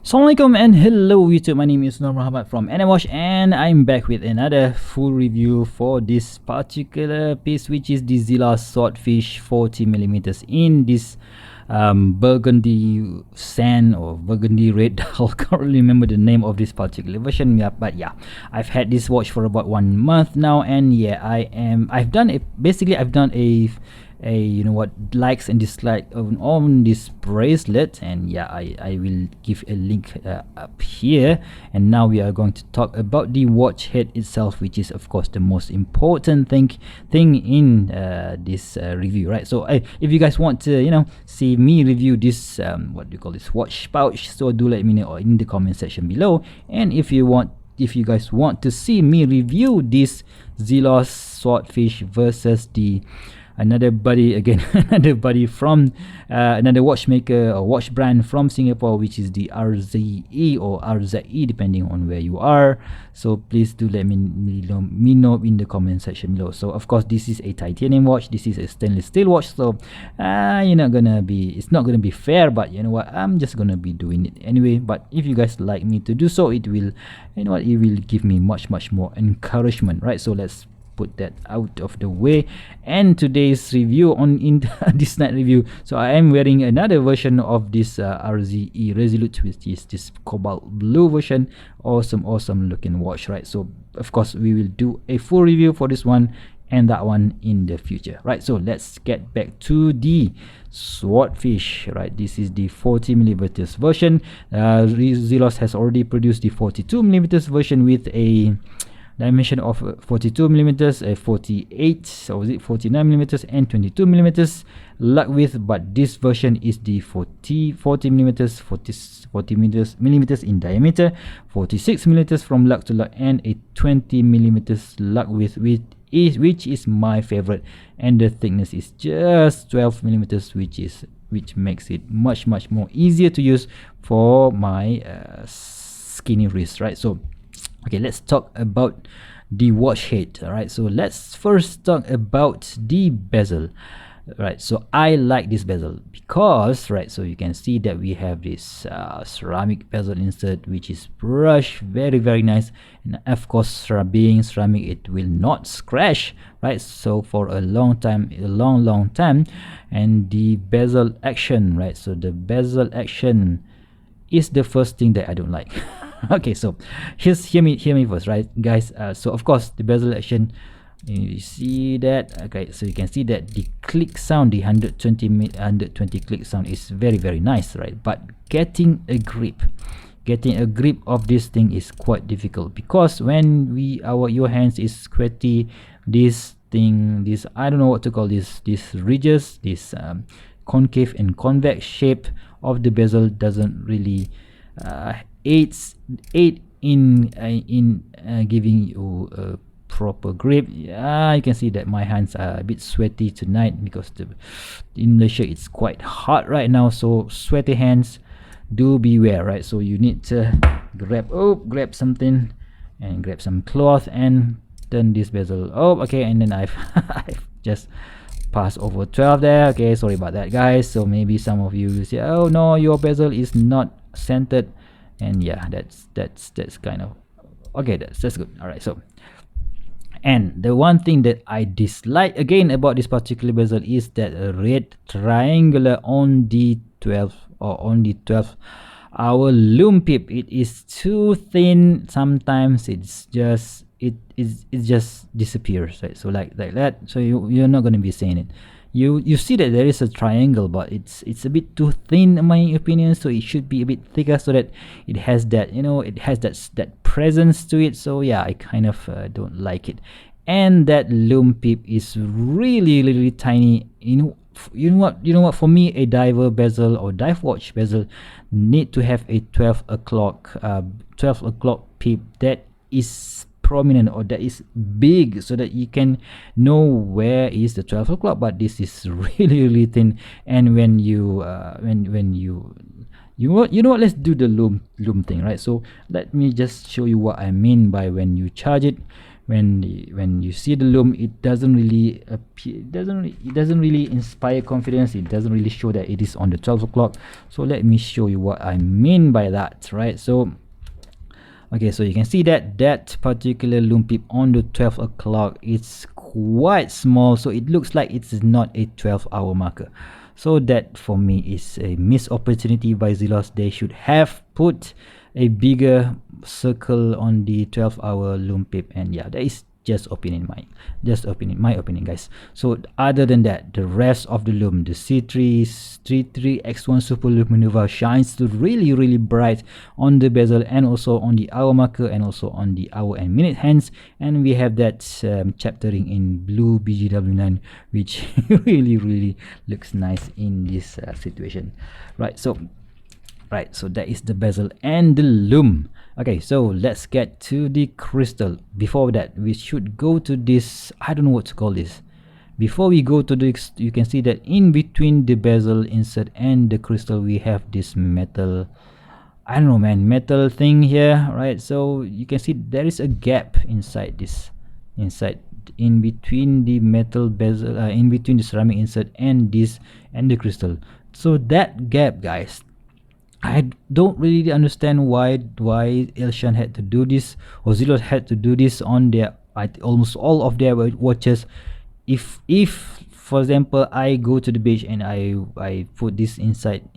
Assalamualaikum and hello YouTube, my name is Nur Muhammad from NMWatch and I'm back with another full review for this particular piece, which is the Zelos Swordfish 40mm in this burgundy sand or burgundy red. I can't really remember the name of this particular version, but yeah, I've had this watch for about 1 month now, and yeah, I've done a you know what, likes and dislikes on this bracelet, and yeah, I will give a link up here. And now we are going to talk about the watch head itself, which is of course the most important thing in this review, right? So if you guys want to see me review this what do you call this watch pouch, so do let me know in the comment section below. And if you guys want to see me review this Zelos Swordfish versus the another buddy from another watchmaker or watch brand from Singapore, which is the RZE or RZE, depending on where you are. So please do let me know in the comment section below. So of course, this is a titanium watch, this is a stainless steel watch, so it's not gonna be fair, but you know what, I'm just gonna be doing it anyway. But if you guys like me to do so, it will, it will give me much more encouragement, right? So let's put that out of the way. And today's review in this night review, so I am wearing another version of this RZE Resolute, which is this cobalt blue version. Awesome looking watch, right? So of course we will do a full review for this one and that one in the future, right? So let's get back to the Swordfish, right? This is the 40mm version. Zelos has already produced the 42mm version with a dimension of 42mm, 48, or was it 49mm, and 22mm lug width. But this version is the 40mm, 40mm in diameter, 46mm from lug to lug, and a 20mm lug width, which is my favorite. And the thickness is just 12mm, which makes it much more easier to use for my skinny wrist, right? So okay, let's talk about the watch head. All right, so let's first talk about the bezel. Right, so I like this bezel because, right, so you can see that we have this ceramic bezel insert, which is brushed very nice, and of course, being ceramic, it will not scratch, right? So for a long time, and the bezel action, right? So the bezel action is the first thing that I don't like. Okay, so hear me first, right, guys? So of course, the bezel action, you see that. Okay, so you can see that the click sound, the 120 click sound is very nice, right? But getting a grip of this thing is quite difficult, because when your hands is sweaty, this I don't know what to call this ridges, this concave and convex shape of the bezel doesn't really aid in giving you a proper grip. Yeah, you can see that my hands are a bit sweaty tonight because in Malaysia it's quite hot right now, so sweaty hands, do beware, right? So you need to grab something and grab some cloth and turn this bezel. Oh, okay, and then I've just passed over 12 there. Okay, sorry about that, guys. So maybe some of you will say, oh no, your bezel is not centered. And yeah, that's kind of okay, that's good. All right, so, and the one thing that I dislike again about this particular bezel is that red triangular on the 12 hour lume pip. It is too thin. Sometimes it just disappears, right? So like that, so you're not going to be seeing it. You see that there is a triangle, but it's a bit too thin in my opinion, so it should be a bit thicker so that it has that, it has that presence to it. So yeah, I kind of don't like it. And that lume pip is really tiny. You know what, for me, a diver bezel or dive watch bezel need to have a 12 o'clock pip that is prominent, or that is big, so that you can know where is the 12 o'clock. But this is really thin. And when you you know what, let's do the lume thing, right? So let me just show you what I mean by when you charge it. when you see the loom, it doesn't really appear, it doesn't really inspire confidence. It doesn't really show that it is on the 12 o'clock. So let me show you what I mean by that, right? So okay, so you can see that that particular loom pip on the 12 o'clock is quite small, so it looks like it's not a 12-hour marker. So that for me is a missed opportunity by Zelos. They should have put a bigger circle on the 12-hour loom pip, and yeah, that is just my opinion, guys. So other than that, the rest of the loom, the C3X1 Super Luminova shines really bright on the bezel and also on the hour marker and also on the hour and minute hands. And we have that chaptering in blue BGW9, which really looks nice in this situation, right? So that is the bezel and the loom. Okay, so let's get to the crystal. Before that, we should go to this, I don't know what to call this. Before we go to this, you can see that in between the bezel insert and the crystal, we have this metal, I don't know, man, metal thing here, right? So you can see there is a gap inside this, in between the metal bezel, in between the ceramic insert and this and the crystal. So that gap, guys, I don't really understand why Elshan had to do this, or Zelos had to do this on their almost all of their watches. If for example I go to the beach and I put this inside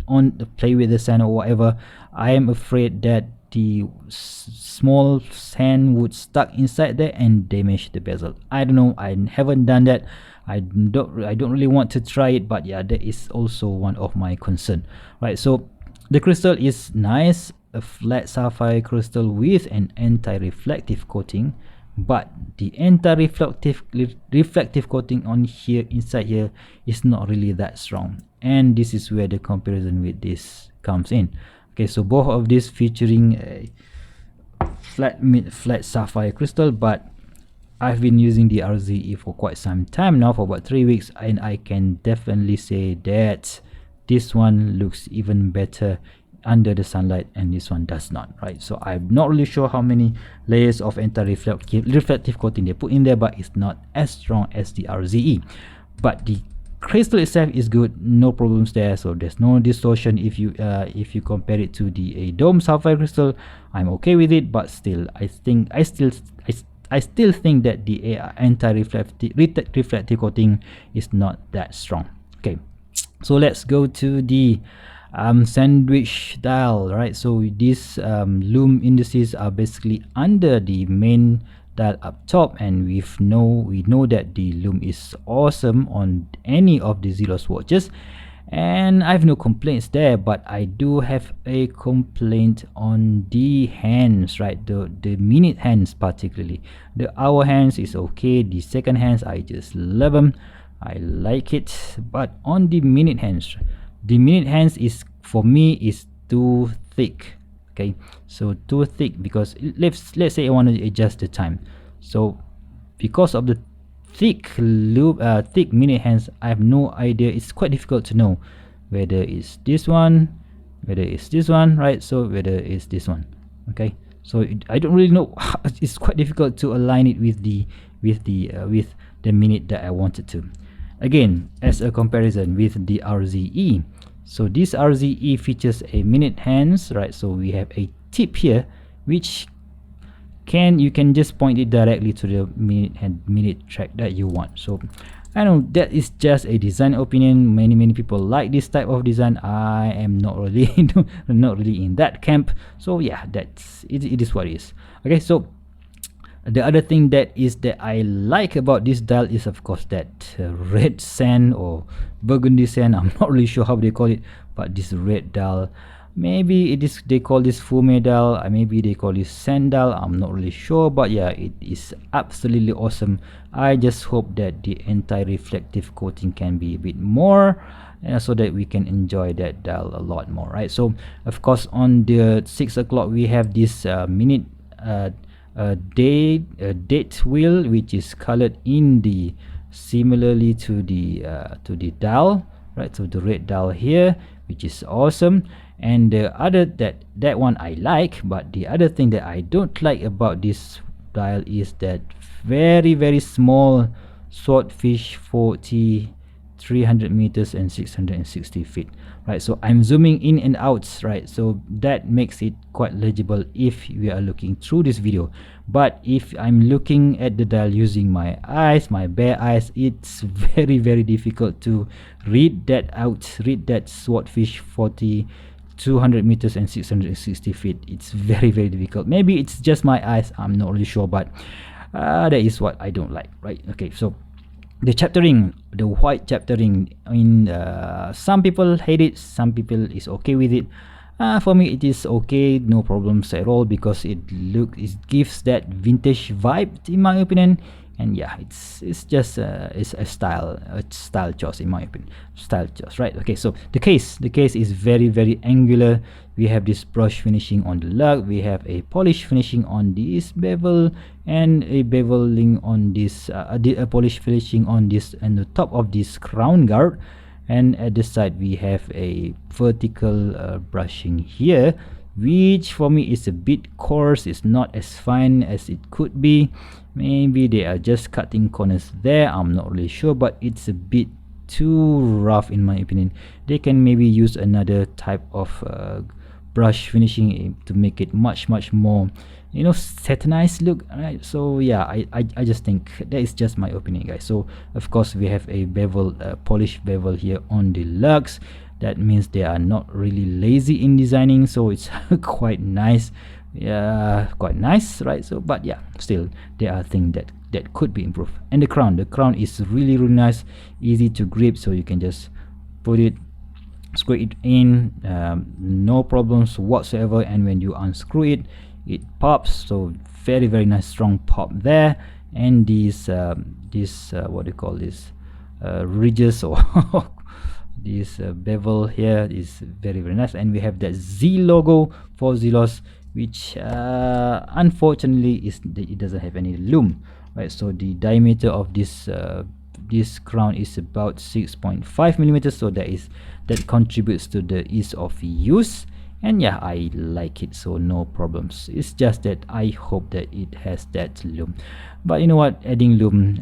on the play with the sand or whatever, I am afraid that the small sand would stuck inside there and damage the bezel. I don't know, I haven't done that. I don't really want to try it, but yeah, that is also one of my concern, right? So the crystal is nice, a flat sapphire crystal with an anti-reflective coating, but the anti-reflective coating on here, inside here, is not really that strong, and this is where the comparison with this comes in. Okay, so both of these featuring a flat sapphire crystal, but I've been using the RZE for quite some time now, for about 3 weeks, and I can definitely say that this one looks even better under the sunlight and this one does not, right? So I'm not really sure how many layers of anti-reflective coating they put in there, but it's not as strong as the RZE. But the crystal itself is good, no problems there, so there's no distortion. If you compare it to the dome sapphire crystal, I'm okay with it, but still I still think that the anti-reflective coating is not that strong. Okay, so let's go to the sandwich dial, right? So these loom indices are basically under the main dial up top, and we know that the loom is awesome on any of the Zelos watches, and I have no complaints there. But I do have a complaint on the hands, right? The minute hands, particularly the hour hands is okay, the second hands I just love them, I like it. But on the minute hands is, for me, is too thick. Okay, so too thick, because let's say I want to adjust the time. So because of the thick minute hands, I have no idea. It's quite difficult to know whether it's this one, right? So whether it's this one. Okay, so I don't really know. It's quite difficult to align it with the minute that I wanted to. Again, as a comparison with the RZE, so this RZE features a minute hands, right? So we have a tip here, which you can just point it directly to the minute track that you want. So I know that is just a design opinion. Many people like this type of design. I am not really in that camp. So yeah, that's it is what it is. Okay, so the other thing that I like about this dial is, of course, that red sand or burgundy sand. I'm not really sure how they call it, but this red dial, maybe they call this fume dial, maybe they call this sand dial, I'm not really sure. But yeah, it is absolutely awesome. I just hope that the anti-reflective coating can be a bit more, so that we can enjoy that dial a lot more, right? So of course, on the 6 o'clock we have this minute date wheel, which is colored in the similarly to the dial, right? So the red dial here, which is awesome. And the other that one I like, but the other thing that I don't like about this dial is that very small Swordfish 40 300 meters and 660 feet, right? So I'm zooming in and out, right? So that makes it quite legible if we are looking through this video. But if I'm looking at the dial using my eyes, my bare eyes, it's very difficult to read that out, read that Swordfish 40 200 meters and 660 feet. It's very difficult. Maybe it's just my eyes, I'm not really sure, but that is what I don't like, right? Okay, so the chaptering, the white chaptering, I mean, some people hate it, some people is okay with it. For me, it is okay, no problems at all, because it gives that vintage vibe, in my opinion. And yeah, it's just it's a style choice, in my opinion, style choice, right? Okay, so the case is very angular. We have this brush finishing on the lug, we have a polish finishing on this bevel, and a beveling on this a polish finishing on this and the top of this crown guard. And at the side we have a vertical brushing here, which for me is a bit coarse. It's not as fine as it could be. Maybe they are just cutting corners there, I'm not really sure, but it's a bit too rough, in my opinion. They can maybe use another type of brush finishing to make it much more, you know, satinized look, right? So yeah, I just think that is just my opinion, guys. So of course we have a bevel, polished bevel here on the lugs. That means they are not really lazy in designing, so it's quite nice. Yeah, quite nice, right? So but yeah, still there are things that could be improved. And the crown is really nice, easy to grip, so you can just put it, screw it in, no problems whatsoever. And when you unscrew it, it pops. So very nice, strong pop there. And these what do you call this, ridges or this bevel here is very nice. And we have that Z logo for Zelos, which unfortunately it doesn't have any lume, right? So the diameter of this crown is about 6.5 millimeters, so that contributes to the ease of use. And yeah, I like it, so no problems. It's just that I hope that it has that lume, but you know what, adding lume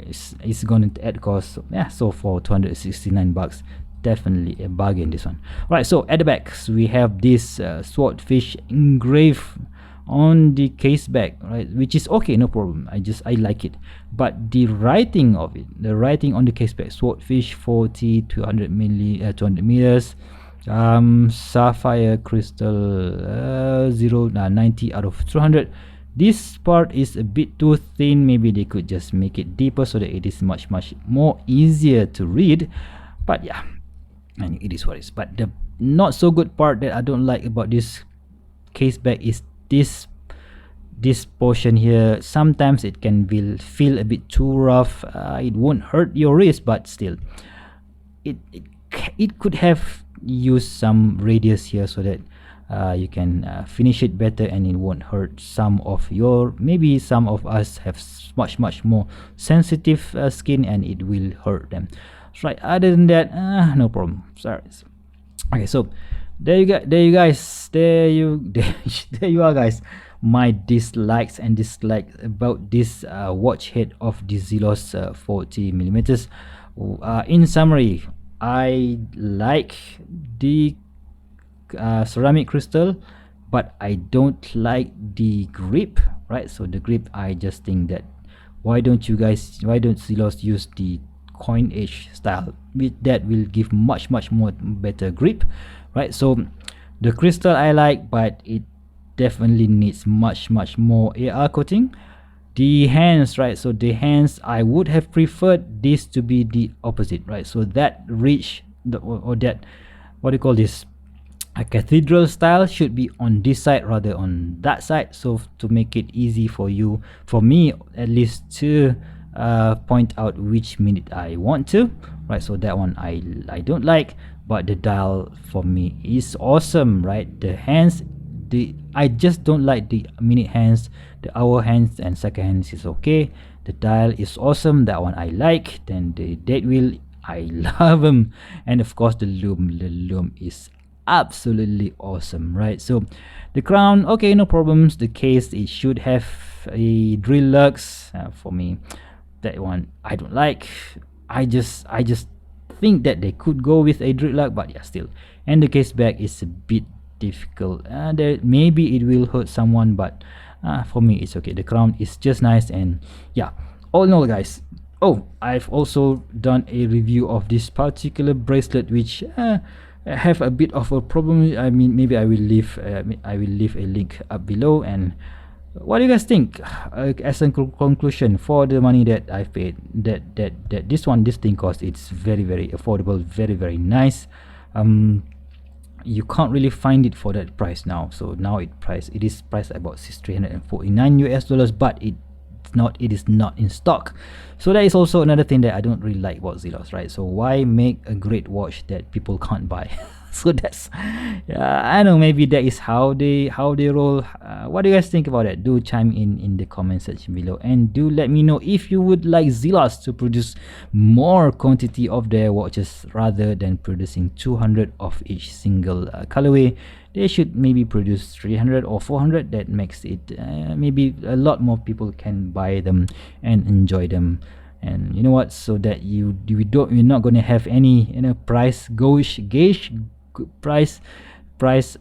is going to add cost. So, yeah, so for 269 bucks, definitely a bargain, this one. Right, so at the back we have this Swordfish engraved on the case back, right, which is okay, no problem. I like it. But the writing of it, the writing on the case back, Swordfish 40 200 meters, sapphire crystal 90 out of 200. This part is a bit too thin. Maybe they could just make it deeper so that it is much more easier to read. But yeah, and it is what it is. But the not so good part that I don't like about this case back is this portion here. Sometimes it can feel a bit too rough. It won't hurt your wrist, but still it could have used some radius here so that you can finish it better, and it won't hurt some of your, maybe some of us have much more sensitive skin, and it will hurt them, right? Other than that, no problem. Sorry. Okay, so there you guys, there you are, guys. My dislikes and dislikes about this watch head of the Zelos 40 millimeters. In summary, I like the ceramic crystal, but I don't like the grip, right? So the grip, I just think that why don't Zelos use the coin edge style? That will give much more better grip, right? So the crystal I like, but it definitely needs much more AR coating. The hands, right? So the hands, I would have preferred this to be the opposite, right? So that reach, or that, what do you call this, a cathedral style, should be on this side rather on that side, so to make it easy for me at least, to point out which minute I want to, right? So that one I don't like. But the dial for me is awesome, right? The hands, I just don't like the minute hands. The hour hands and second hands is okay. The dial is awesome, that one I like. Then the date wheel, I love them. And of course the loom is absolutely awesome, right? So the crown, okay, no problems. The case, it should have a drill lugs. For me, that one I don't like. I just think that they could go with a drill lug, but yeah, still. And the case back is a bit difficult. There maybe it will hurt someone, but for me it's okay. The crown is just nice, and yeah, all in all, guys. Oh, I've also done a review of this particular bracelet, which have a bit of a problem. I mean, maybe I will leave a link up below. And what do you guys think? As a conclusion, for the money that I've paid, that this thing cost, it's very very affordable, very very nice. You can't really find it for that price now. So now it is priced about $349 US, but it is not in stock. So that is also another thing that I don't really like about Zelos, right? So why make a great watch that people can't buy? So that's, I know, maybe that is how they roll. What do you guys think about that? Do chime in the comment section below, and do let me know if you would like Zelos to produce more quantity of their watches rather than producing 200 of each single colorway. They should maybe produce 300 or 400. That makes it maybe a lot more people can buy them and enjoy them. And you know what, so that you're not going to have any price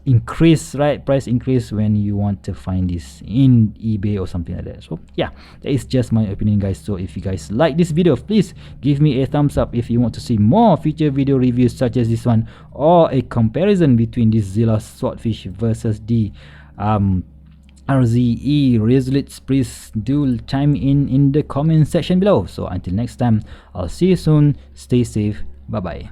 increase, right? Price increase when you want to find this in eBay or something like that. So yeah, that is just my opinion, guys. So if you guys like this video, please give me a thumbs up. If you want to see more future video reviews such as this one, or a comparison between this Zelos Swordfish versus the RZE Resolute, please do chime in the comment section below. So until next time, I'll see you soon. Stay safe. Bye bye.